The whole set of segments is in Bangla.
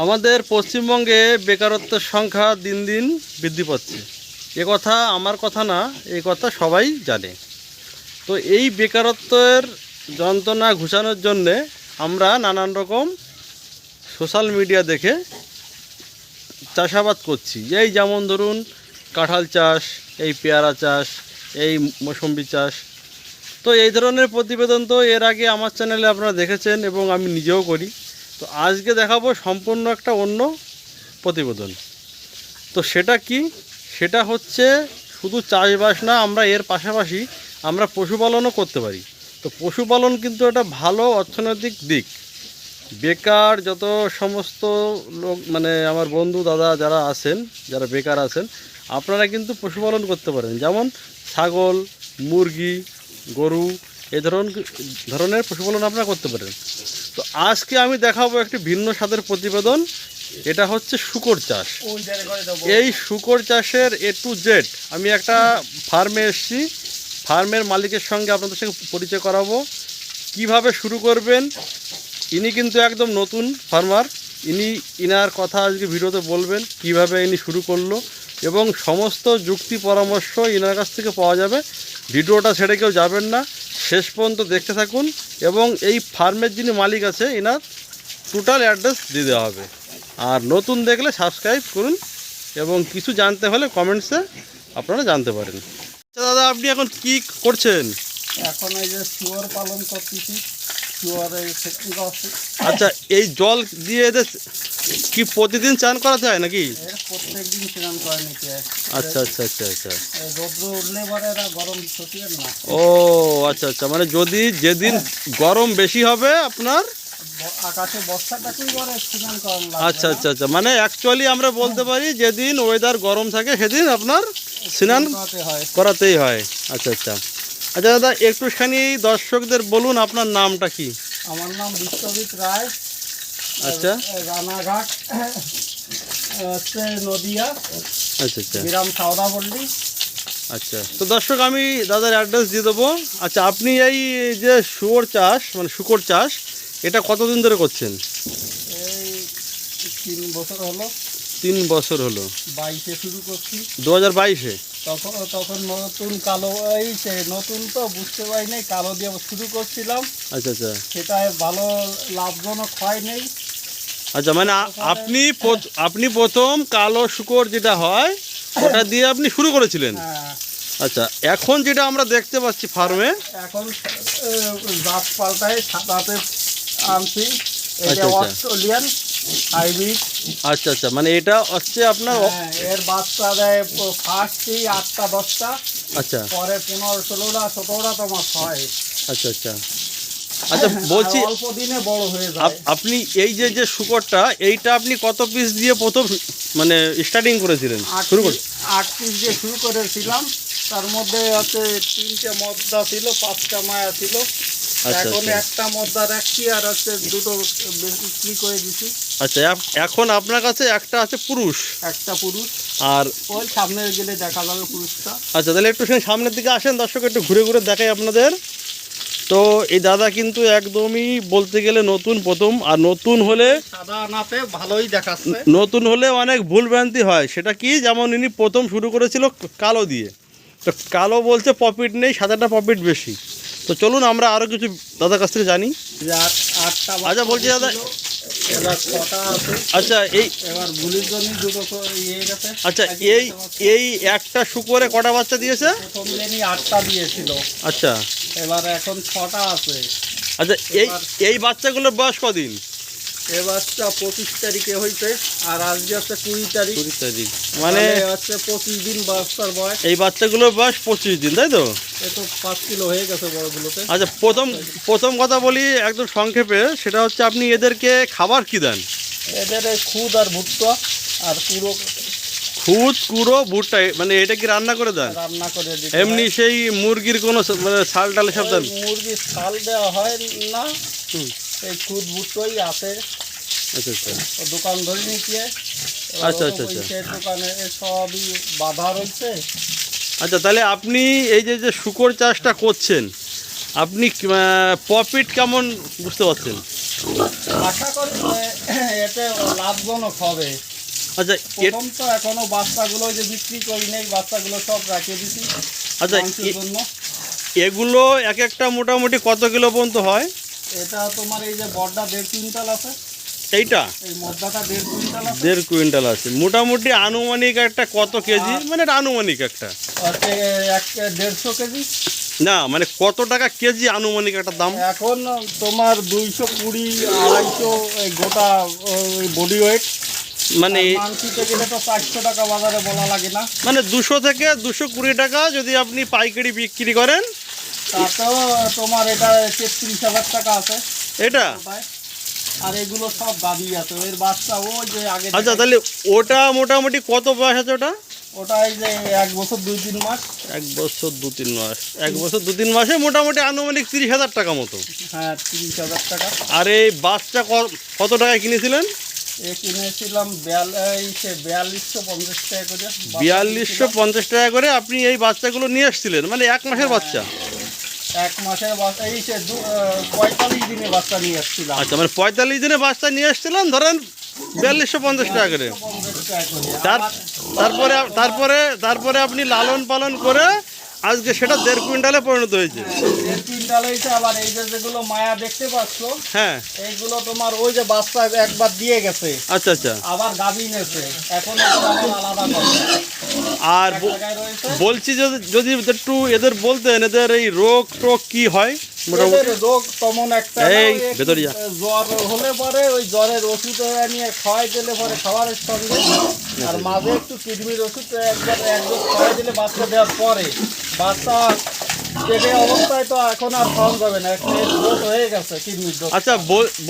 আমাদের পশ্চিমবঙ্গে বেকারত্বের সংখ্যা দিন দিন বৃদ্ধি পাচ্ছে। এ কথা আমার কথা না, এই কথা সবাই জানে। তো এই বেকারত্বের যন্ত্রণা ঘুচানোর জন্যে আমরা নানান রকম সোশ্যাল মিডিয়া দেখে চাষাবাদ করছি। এই যেমন ধরুন কাঁঠাল চাষ, এই পেয়ারা চাষ, এই মৌসুম্বি চাষ। তো এই ধরনের প্রতিবেদন তো এর আগে আমার চ্যানেলে আপনারা দেখেছেন এবং আমি নিজেও করি। তো আজকে দেখাবো সম্পূর্ণ একটা অন্য প্রতিবেদন। তো সেটা কি? সেটা হচ্ছে শুধু চাষবাস না, আমরা এর পাশাপাশি আমরা পশুপালনও করতে পারি। তো পশুপালন কিন্তু একটা ভালো অর্থনৈতিক দিক। বেকার যত সমস্ত লোক, মানে আমার বন্ধু দাদা যারা আছেন, যারা বেকার আছেন, আপনারা কিন্তু পশুপালন করতে পারেন। যেমন ছাগল, মুরগি, গরু, এই ধরনের পশুপালন আপনারা করতে পারেন। তো আজকে আমি দেখাবো একটি ভিন্ন স্বাদের প্রতিবেদন। এটা হচ্ছে শূকর চাষ। এই শূকর চাষের A to Z আমি একটা ফার্মে এসেছি। ফার্মের মালিকের সঙ্গে আপনাদের সঙ্গে পরিচয় করাবো। কিভাবে শুরু করবেন, ইনি কিন্তু একদম নতুন ফার্মার। ইনার কথা আজকে ভিডিওতে বলবেন, কিভাবে ইনি শুরু করলো এবং সমস্ত যুক্তি পরামর্শ ইনার কাছ থেকে পাওয়া যাবে। ভিডিওটা ছেড়ে কেউ যাবেন না, শেষ পর্যন্ত দেখতে থাকুন। এবং এই ফার্মের যিনি মালিক আছে, ইনার টোটাল অ্যাড্রেস দিয়ে দেওয়া হবে। আর নতুন দেখলে সাবস্ক্রাইব করুন এবং কিছু জানতে হলে কমেন্টসে আপনারা জানতে পারেন। আচ্ছা দাদা, আপনি এখন কি করছেন? এখন এই যে শুয়োর পালন করতেছি, শুয়োরের টেকনিক আছে। আচ্ছা, এই জল দিয়ে এদের কি প্রতিদিন চান করাতে হয় নাকি? প্রত্যেক দিন স্নান করে নিতে হয়। আচ্ছা আচ্ছা আচ্ছা আচ্ছা। রৌদ্র উঠলে পরে এরা গরম ছুটিয়ে না। ও আচ্ছা আচ্ছা, মানে যদি যেদিন গরম বেশি হবে আপনার আকাশে বর্ষাটাকেই করে স্নান করার লাগে। আচ্ছা আচ্ছা আচ্ছা, মানে অ্যাকচুয়ালি আমরা বলতে পারি যেদিন ওয়েদার গরম থাকে সেদিন আপনার স্নান করাতেই হয়। আচ্ছা আচ্ছা আচ্ছা দাদা, একটুখানি দর্শকদের বলুন আপনার নামটা কি? আমার নাম বিশ্বজিৎ রায়। আচ্ছা, রানাঘাট হচ্ছে নদিয়া। আচ্ছা আচ্ছা গ্রাম সাউদাপল্লী। আচ্ছা, তো দর্শক আমি দাদার অ্যাড্রেস দিয়ে দেবো। আচ্ছা, আপনি এই যে শুয়োর চাষ, মানে শূকর চাষ, এটা কতদিন ধরে করছেন? এই 3 বছর হলো। 3 বছর হলো। 22-এ শুরু করছি। 2022-এ? তখন নতুন কালো, এই নতুন তো বুঝতে পারি নাই, কালো দিয়ে শুরু করছিলাম। আচ্ছা আচ্ছা সেটা ভালো লাভজনক হয় নাই। আচ্ছা, মানে আপনি প্রথম কালো শূকর যেটা হয় ওটা দিয়ে আপনি শুরু করেছিলেন। হ্যাঁ। আচ্ছা, এখন যেটা আমরা দেখতে পাচ্ছি ফার্মে, এখন জাত পাল্টায় সাদাতে আনছি। এটা আচ্ছা আচ্ছা অস্ট্রেলিয়ান হাইব্রিড। আচ্ছা আচ্ছা, মানে এটা হচ্ছে আপনার এর বাচ্চা দেয় ফার্স্টই 8টা 10টা, আচ্ছা পরে 15, 16টা 17টা তোমার হয়। আচ্ছা আচ্ছা আচ্ছা, বলছি অল্প দিনে বড় হয়ে যায়। আপনি এই যে শূকরটা, এইটা আপনি কত পিস দিয়ে প্রথম মানে স্টার্টিং করেছিলেন? 8 পিস দিয়ে শুরু করেছিলাম। তার মধ্যে হচ্ছে 3টে মদ্দা ছিল, 5টা মায়া ছিল। আচ্ছা এখন আচ্ছা একটা মদ্দা রাখছি আর হচ্ছে 2টো বিক্রি করে দিছি। আচ্ছা, এখন আপনার কাছে একটা আছে পুরুষ, একটা পুরুষ। আর ওই সামনে গেলে দেখা যাবে পুরুষটা। আচ্ছা, তাহলে একটু সামনের দিকে আসেন দর্শক, একটু ঘুরে ঘুরে দেখাই আপনাদের। তো এই দাদা কিন্তু একদমই বলতে গেলে নতুন, প্রথম। আর নতুন হলে সাদা নাতে ভালোই দেখাচ্ছে। নতুন হলে অনেক ভুলভ্রান্তি হয়। সেটা কি, যেমন ইনি প্রথম শুরু করেছিল কালো দিয়ে। তো কালো বলছে প্রফিট নেই, সাদাটা প্রফিট বেশি। তো চলুন আমরা আরও কিছু দাদার কাছ থেকে জানি। আচ্ছা, বলছি দাদা, এবার 6টা আছে। আচ্ছা এবার ভুলির জন্য 2টো ইয়ে গেছে। আচ্ছা, এই একটা শূকরে কটা বাচ্চা দিয়েছে? প্রথম দিনই 8টা দিয়েছিল। আচ্ছা এবার এখন 6টা আছে। আচ্ছা, এই বাচ্চাগুলোর বয়স কদিন? এ বাচ্চা 25 তারিখে হইতে, আর আজকে হচ্ছে 20 তারিখ। 20 তারিখ, মানে হচ্ছে 25 দিন বাচ্চার বয়স। এই বাচ্চাগুলোর বয়স 25 দিন, তাই তো? এ তো 5 কিলো হয়ে গেছে বড়গুলোতে। আচ্ছা, প্রথম কথা বলি একদম সংক্ষেপে, সেটা হচ্ছে আপনি এদেরকে খাবার কি দেন? এদের খুদ আর ভুট্টা আর কুড়ো ভুট্টা, মানে এটা কি রান্না করে দেন? রান্না করে দিই। এমনি সেই মুরগির কোনো মানে ছাল টাল সব দেন? মুরগির ছাল দেওয়া হয় না, এই খুদ ভুট্টাই আছে। আচ্ছা আচ্ছা, দোকান ধরে নিচ্ছে। আচ্ছা আচ্ছা আচ্ছা দোকানে সবই বাধা রয়েছে। আচ্ছা, তাহলে আপনি এই যে শূকর চাষটা করছেন, আপনি প্রফিট কেমন বুঝতে পারছেন? আশা করি এতে লাভজনক হবে। আচ্ছা প্রথম তো এখনো বাচ্চাগুলো যে বিক্রি করি নেই, বাচ্চাগুলো সব রাখিয়ে দিছি আচ্ছা মাংসের জন্য। এগুলো এক একটা মোটামুটি কত কিলো পর্যন্ত হয়? এটা তোমার এই যে বড়টা 1.5 কুইন্টাল আছে, এইটা এই মদ্দাটা 1.5 কুইন্টাল আছে। 1.5 কুইন্টাল আছে। মোটামুটি আনুমানিক একটা কত কেজি, মানে এটা আনুমানিক একটা, হচ্ছে 150 কেজি। না মানে কত টাকা কেজি আনুমানিক একটা দাম? এখন তোমার 220, 250 এই গোটা বডি ওয়েট। মানে মাংসিতে গেলে তো 400 টাকা বাজারে বলা লাগে না। মানে 200 থেকে 220 টাকা যদি আপনি পাইকারি বিক্রি করেন, তাতেও তোমার এটা 33,000 টাকা আছে এটা। ওটায়। আর এগুলো সব দাবি আছে, এর বাচ্চা ওই যে আগে আচ্ছা তাহলে ওটা মোটামুটি কত বয়স আছে ওটা? ওটা এই যে 1 বছর 2-3 মাস। 1 বছর 2-3 মাস, 1 বছর 2-3 মাসে মোটামুটি আনুমানিক 30,000 টাকা মতো। হ্যাঁ, 30,000 টাকা। আর এই বাচ্চা কত টাকায় কিনেছিলেন? এ কিনেছিলাম 4250 টাকা করে। 4250 টাকা করে আপনি এই বাচ্চাগুলো নিয়ে এসেছিলেন, মানে 1 মাসের বাচ্চা? 1 মাসের বাচ্চা, এই সে 45 দিনে বাচ্চা নিয়ে আসছিলাম। আচ্ছা মানে 45 দিনে বাচ্চা নিয়ে এসেছিলেন ধরেন 4250 টাকা করে। 50 টাকা করে। তারপরে তারপরে তারপরে আপনি লালন পালন করে আজকে সেটা 1.5 কুইন্টালে পরিণত হয়েছে। 1.5 কুইন্টাল হয়েছে। আবার এই যে যেগুলো মায়া দেখতে পাচ্ছ, হ্যাঁ এইগুলো তোমার ওই যে বাচ্চা একবার দিয়ে গেছে, আচ্ছা আচ্ছা। আবার গাভী নেছে, এখন এগুলো আবার আলাদা করে আর এক জায়গায় রয়েছে। বলছি যদি একটু এদের বলতেন এদের এই রোগ টোগ কি হয় মোটামুটি? এদের রোগ তেমন একটা না, এই ওই একটু ভেতরে যা। জ্বর হলে পরে ওই জ্বরের ওষুধ নিয়ে খাওয়াই দিলে পরে খাবারের সঙ্গে, আর মাঝে একটু কিডনির ওষুধ একবার 1 ডোজ খাওয়াই দিলে বাচ্চা দেওয়ার পরে বাচ্চা পেটে অবস্থায় তো এখন আর খাওয়ানো যাবে না, একটা ডোজ হয়ে গেছে কিডনির ডোজ। আচ্ছা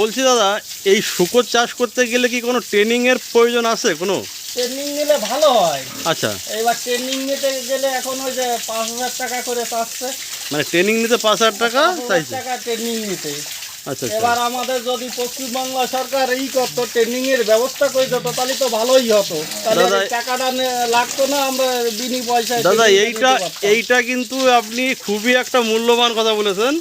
বলছি দাদা, এই শুকর চাষ করতে গেলে কি কোনো ট্রেনিংয়ের প্রয়োজন আছে কোনো? ট্রেনিং নিলে ভালো হয়। আচ্ছা এবার ট্রেনিং নিতে গেলে এখন ওই যে 5,000 টাকা করে চাচ্ছে। মানে ট্রেনিং নিতে 5,000 টাকা 5,000 চাইছে? টাকা ট্রেনিং নিতে। আচ্ছা আচ্ছা। এবার আমাদের যদি পশ্চিমবাংলা সরকার করতো, ট্রেনিং এর ব্যবস্থা করে দিত, তাহলে তো ভালোই হতো। তাহলে দাদা, এই টাকাটা লাগতো না, আমরা বিনি পয়সায় দাদা training টা এইটা নিতে পারতাম। এইটা কিন্তু আপনি খুবই একটা মূল্যবান কথা বলেছেন,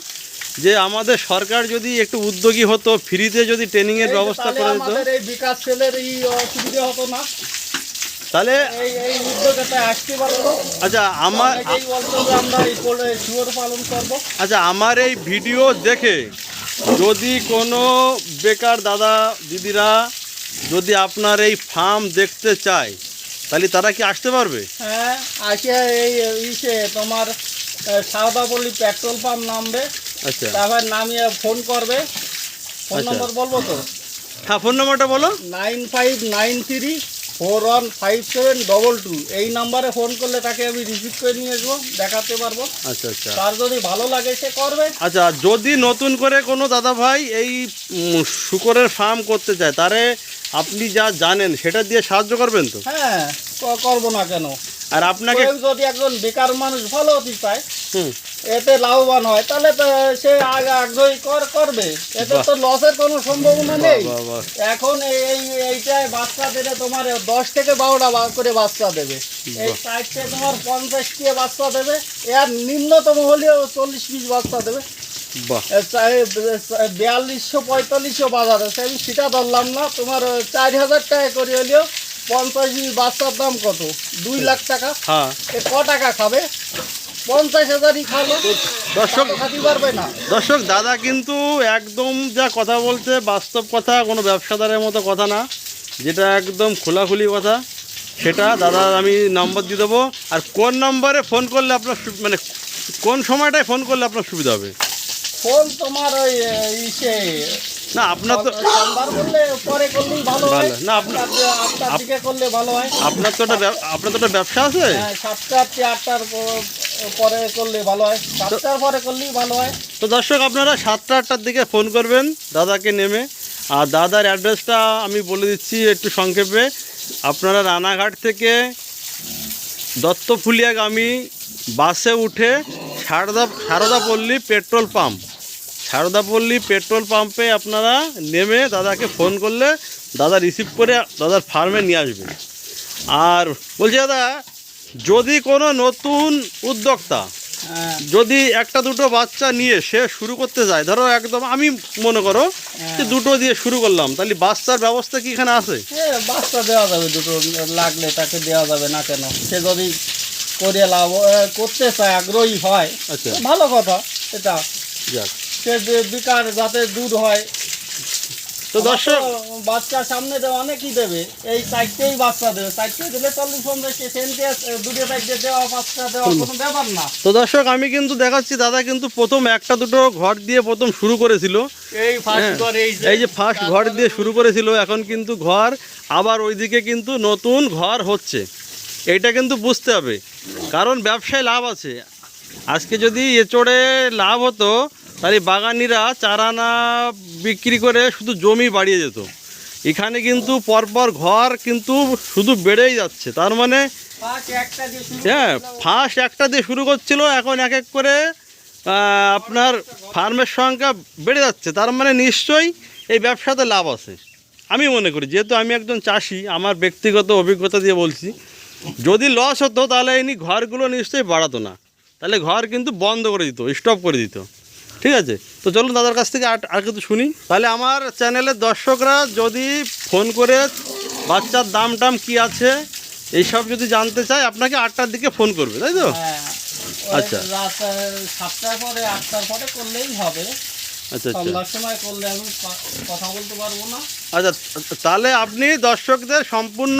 যে আমাদের সরকার যদি একটু উদ্যোগী হতো, ফ্রিতে যদি ট্রেনিংয়ের এই যে ব্যবস্থা তাহলে করে দিত, আমাদের এই বিকাশ ছেলের অসুবিধা হতো না, তাহলে। এই উদ্যোগটা আসতে পারতো। আচ্ছা আমার অনেকেই বলতো যে আমরা এই শুয়োর পালন করবো। আচ্ছা আমার এই ভিডিও দেখে যদি কোনো বেকার দাদা দিদিরা যদি আপনার এই ফার্ম দেখতে চায়, তাহলে তারা কি আসতে পারবে? হ্যাঁ, আসে এই তোমার সারদাপল্লী পেট্রোল পাম্প নামবে, আচ্ছা তারপর নামিয়ে ফোন করবে। ফোন আচ্ছা। নম্বর বলবো তো? হ্যাঁ ফোন নাম্বারটা বলো। 9593415722। এই নাম্বারে ফোন করলে তাকে আমি রিসিভ করে নিয়ে আসবো, দেখাতে পারবো। আচ্ছা আচ্ছা। তার যদি ভালো লাগে সে করবে। আচ্ছা যদি নতুন করে কোনো দাদা ভাই এই শূকরের ফার্ম করতে চায়, তারে আপনি যা জানেন সেটা দিয়ে সাহায্য করবেন তো? হ্যাঁ, করবো না কেন। আর আপনাকে কেউ যদি একজন বেকার মানুষ ভালো হতে চায়, হুম এতে লাভবান হয়, তাহলে তো সে আগে আগ্রহী করবে। এতে তো লসের কোনো সম্ভাবনা নেই। বাহ, বাহ। এখন এইটায় বাচ্চা দেবে তোমার 10 থেকে 12টা করে বাচ্চা দেবে। এই সাইডে তোমার 50টি বাচ্চা দেবে, এর নিম্নতম হলেও 40-20 বাচ্চা দেবে। বাহ 4200-4500 বাজার আছে, আমি সেটা ধরলাম না। তোমার 4,000 টাকা করে হলেও 50 বাচ্চার দাম কত? 2 লাখ টাকা। হ্যাঁ এ ক টাকা খাবে? 50,000ই খাবে, দর্শক খাতে পারবে না। দর্শক দাদা কিন্তু একদম যা কথা বলছে বাস্তব কথা, কোনো ব্যবসাদারের মতো কথা না, যেটা একদম খোলাখুলি কথা, সেটা দাদা আমি নাম্বার দিয়ে দেবো। আর কোন নম্বরে ফোন করলে আপনার মানে কোন সময়টায় ফোন করলে আপনার সুবিধা হবে? ফোন তোমার ওই না আপনার তো সন্ধ্যার করলে পরে করলেই ভালো হয়। ভালো। না, আটটার দিকে করলে ভালো হয়। আপনার তো একটা ব্যবসা আছে। হ্যাঁ, 7টা থেকে 8টার পরে করলে ভালো হয়, 7টার পরে করলেই ভালো হয়। তো দর্শক আপনারা 7টা-8টার দিকে ফোন করবেন দাদাকে নেমে। আর দাদার অ্যাড্রেসটা আমি বলে দিচ্ছি একটু সংক্ষেপে। আপনারা রানাঘাট থেকে দত্তফুলিয়াগামী বাসে উঠে সারদাপল্লী পেট্রোল পাম্পে আপনারা নেমে দাদাকে ফোন করলে দাদা রিসিভ করে দাদার ফার্মে নিয়ে আসবে। আর বলছি দাদা, যদি কোনো নতুন উদ্যোক্তা হ্যাঁ, যদি একটা দুটো বাচ্চা নিয়ে সে শুরু করতে যায়, ধরো একদম আমি মনে করো যে দুটো দিয়ে শুরু করলাম, তাহলে বাচ্চার ব্যবস্থা কি এখানে আছে? বাচ্চা দেওয়া যাবে, দুটো লাগলে তাকে দেওয়া যাবে না কেন? সে যদি করে লাভ করতে চায়, আগ্রহী হয়, আচ্ছা, তো ভালো কথা। এটা যাক। সে বেকার যাতে দূর হয়। তো দর্শক, বাচ্চা সামনে দেওয়া অনেকই দেবে, এই চারটেই বাচ্চা দেবে, চারটে দিলে 40-50 সেন্টে দুটো চারটে দেওয়া, পাঁচটা দেওয়া কোনো ব্যাপার না। তো দর্শক আমি কিন্তু দেখাচ্ছি, দাদা কিন্তু প্রথম একটা দুটো ঘর দিয়ে প্রথম শুরু করেছিল। এই ফার্স্ট ঘর, এই যে ফার্স্ট ঘর দিয়ে শুরু করেছিল, এখন কিন্তু ঘর আবার ওইদিকে কিন্তু নতুন ঘর হচ্ছে। এইটা কিন্তু বুঝতে হবে, কারণ ব্যবসায় লাভ আছে। আজকে যদি এচড়ে লাভ হতো, তাহলে বাগানিরা চারানা বিক্রি করে শুধু জমি বাড়িয়ে যেত। এখানে কিন্তু পরপর ঘর কিন্তু শুধু বেড়েই যাচ্ছে। তার মানে ফার্স্ট একটা দিয়ে শুরু হ্যাঁ, করছিলাম। ফার্স্ট একটা দিয়ে শুরু করছিল, এখন এক এক করে আপনার ফার্মের সংখ্যা বেড়ে যাচ্ছে। তার মানে নিশ্চয়ই এই ব্যবসাতে লাভ আছে আমি মনে করি। যেহেতু আমি একজন চাষি, আমার ব্যক্তিগত অভিজ্ঞতা দিয়ে বলছি, যদি লস হতো তাহলে ইনি ঘরগুলো নিশ্চয়ই বাড়াতো না, তাহলে ঘর কিন্তু বন্ধ করে দিত, স্টপ করে দিত। ঠিক আছে, তো চলুন দাদার কাছ থেকে আর কিছু শুনি। তাহলে আমার চ্যানেলের দর্শকরা যদি ফোন করে বাচ্চার দাম টাম কী আছে এইসব যদি জানতে চায়, আপনাকে 8টার দিকে ফোন করবে, তাই তো? হ্যাঁ, আচ্ছা। রাত 7টার পরে 8টার পরে করলেই হবে। আচ্ছা, আচ্ছা, সন্ধ্যার সময় করলে আমি কথা বলতে পারবো না। আচ্ছা। তাহলে আপনি দর্শকদের সম্পূর্ণ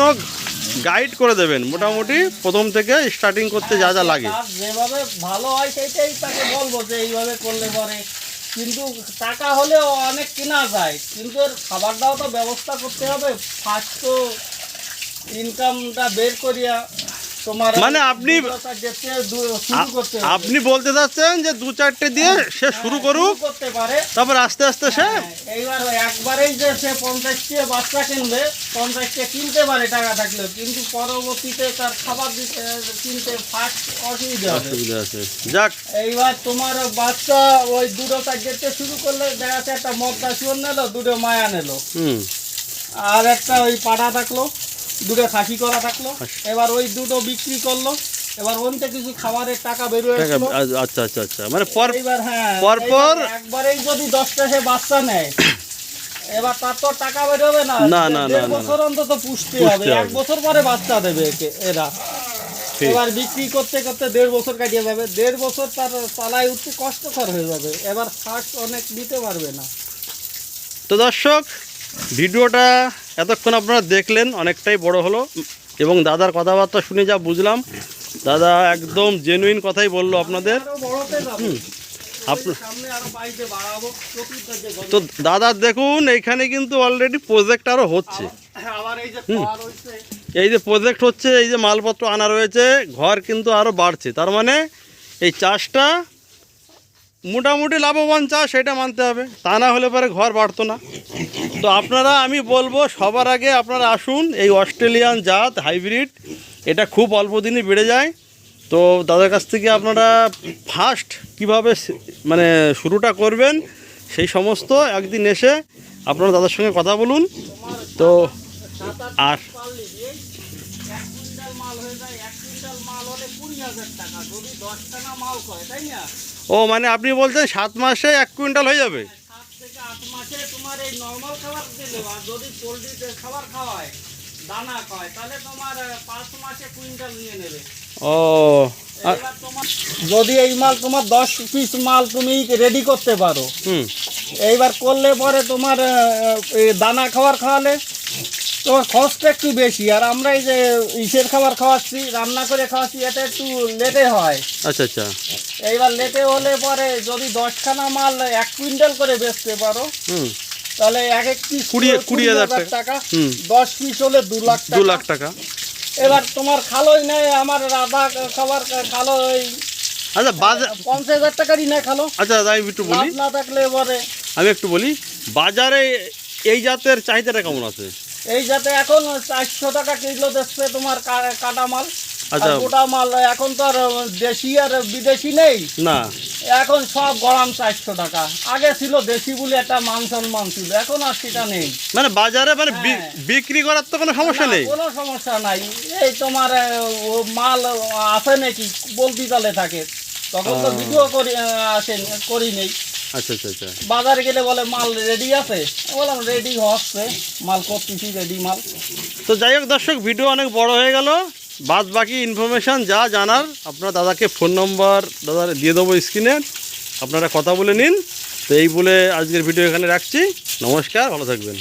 গাইড করে দেবেন, মোটামুটি প্রথম থেকে স্টার্টিং করতে যা যা লাগে। তার যেভাবে ভালো হয় সেইটাই তাকে বলবো যে এইভাবে করলে পরে। কিন্তু টাকা হলেও অনেক কেনা যায়, কিন্তু এর খাবার দাওয়া তো ব্যবস্থা করতে হবে। ফার্স্ট তো ইনকামটা বের করিয়া তোমার মানে আপনি- শুরু করতে হবে। আপনি বলতে চাচ্ছেন যে 2-4টে দিয়ে সে শুরু করুক, শুরু করতে পারে। তারপর আস্তে আস্তে সে হ্যাঁ, এইবার একবারেই যে সে 50টি বাচ্চা কিনবে, 50টি কিনতে পারে টাকা থাকলেও, কিন্তু পরবর্তীতে তার খাবার দিতে কিনতে ফার্স্ট অসুবিধা হবে। অসুবিধা আছে। যাক, এইবার তোমার বাচ্চা ওই দুটো চারটে শুরু করলে দেখা যাচ্ছে একটা মদ্দা শিওর নিল, দুটো মায়া নিল, হুম, আর একটা ওই পাঠা থাকলো, দুটো খাসি করা থাকলো। এবার ওই দুটো বিক্রি করলো, এবার ওনতে কিছু খাবারের টাকা বেরোয় টাকা- আসলো। আচ্ছা, আচ্ছা, আচ্ছা, মানে পর এইবার হ্যাঁ, পরপর- এইবার একবারেই যদি 10টা সে বাচ্চা নেয়, এবার তার তো টাকা বেরোবে না। না, না, না, 1.5 না, বছর অন্তত পুষতে পুষতে হবে, হবে। 1 বছর পরে বাচ্চা দেবে এরা। ঠিক। এবার বিক্রি করতে করতে 1.5 বছর কাটিয়ে যাবে, 1.5 বছর তার চালায় উঠতে কষ্টকর হয়ে যাবে, এবার ফার্স্ট অনেক দিতে পারবে না। তো দর্শক, ভিডিওটা এতক্ষণ আপনারা দেখলেন, অনেকটাই বড় হলো, এবং দাদার কথাবার্তা শুনে যা বুঝলাম, দাদা একদম জেনুইন কথাই বললো আপনাদের। আরো বড়তে যাবে, আপনার সামনে আরো বাইরে বাড়াবো, চতুর্দিকে যে তো দাদা দেখুন, এইখানে কিন্তু অলরেডি প্রজেক্ট আরও হচ্ছে। আবার এই যে পার হইছে, এই যে প্রজেক্ট হচ্ছে, এই যে মালপত্র আনা রয়েছে, ঘর কিন্তু আরও বাড়ছে। তার মানে এই চাষটা মোটামুটি লাভবান চাষ, এটা মানতে হবে, তা না হলে পরে ঘর বাড়তো না। তো আপনারা, আমি বলবো সবার আগে আপনারা আসুন, এই অস্ট্রেলিয়ান জাত হাইব্রিড, এটা খুব অল্প দিনই বেড়ে যায়। তো দাদার কাছ থেকে আপনারা ফার্স্ট কিভাবে মানে শুরুটা করবেন, সেই সমস্ত একদিন এসে আপনারা দাদার সঙ্গে কথা বলুন। তো 7-8 আর পারলি দিয়ে 1 কুইন্টাল মাল হয়ে যায়। 1 কুইন্টাল মাল হলে 20,000 টাকা, যদি 10 টাকা মাল করে, তাই না? ও, মানে আপনি বলছেন 7 মাসে 1 কুইন্টাল হয়ে যাবে? 7 থেকে 8 মাসে তোমার এই নর্মাল খাবার দিলে, আর যদি পোলট্রিতে খাবার খাওয়ায়, দানা খাওয়ায়, তাহলে তোমার 5 মাসে কুইন্টাল নিয়ে নেবে। ও, এবার তোমার যদি এই মাল তোমার 10 পিস মাল তুমি রেডি করতে পারো, হুম, এইবার করলে পরে তোমার এই দানা খাবার খাওয়ালে তোমার খরচটা একটু বেশি। আর আমরা এই যে ইসের খাবার খাওয়াচ্ছি, রান্না করে খাওয়াচ্ছি, এটা একটু লেটে হয়। আচ্ছা, আচ্ছা, এইবার লেটে হলে পরে যদি 10খানা মাল 1 কুইন্টাল করে বেচতে পারো, হুম, তাহলে এক এক পিস 20,000 টাকা, হুম। 10 পিস হলে 2 লাখ 2 টাকা। লাখ টাকা। এবার তোমার খালোই নেয়, আমার রাধা খাবার খালো ওই আচ্ছা, বাজার, 50,000 টাকারই নেয় খালো। আচ্ছা দাদা, আমি একটু লাভ বলি, না থাকলে এবারে আমি একটু বলি, বাজারে এই জাতের চাহিদাটা কেমন আছে? এই যাতে এখন 400 টাকা কিলো দিচ্ছে তোমার কাটা মাল। আচ্ছা। আর গোটা মাল এখন তো আর দেশি আর বিদেশি নেই, না, এখন সব গরম 400 টাকা। আগে ছিল দেশি বলে একটা মান সম্মান ছিল, এখন আর সেটা নেই। মানে বাজারে মানে হ্যাঁ। বিক্রি করার তো কোনো সমস্যা না, নেই। কোনো সমস্যা নাই। এই তোমার ও মাল আছে নাকি বলতি তালে থাকে, তখন তো ভিডিও করি করি নেই। আচ্ছা আচ্ছা আচ্ছা। বাজারে গেলে বলে মাল রেডি আছে, বললাম রেডি হচ্ছে, মাল করতেছি, রেডি মাল। তো যাই হোক দর্শক, ভিডিও অনেক বড় হয়ে গেল। বাদ বাকি ইনফরমেশান যা জানার আপনার দাদাকে ফোন নম্বর দাদার দিয়ে দেবো স্ক্রিনে, আপনারা কথা বলে নিন। তো এই বলে আজকের ভিডিও এখানে রাখছি। নমস্কার, ভালো থাকবেন।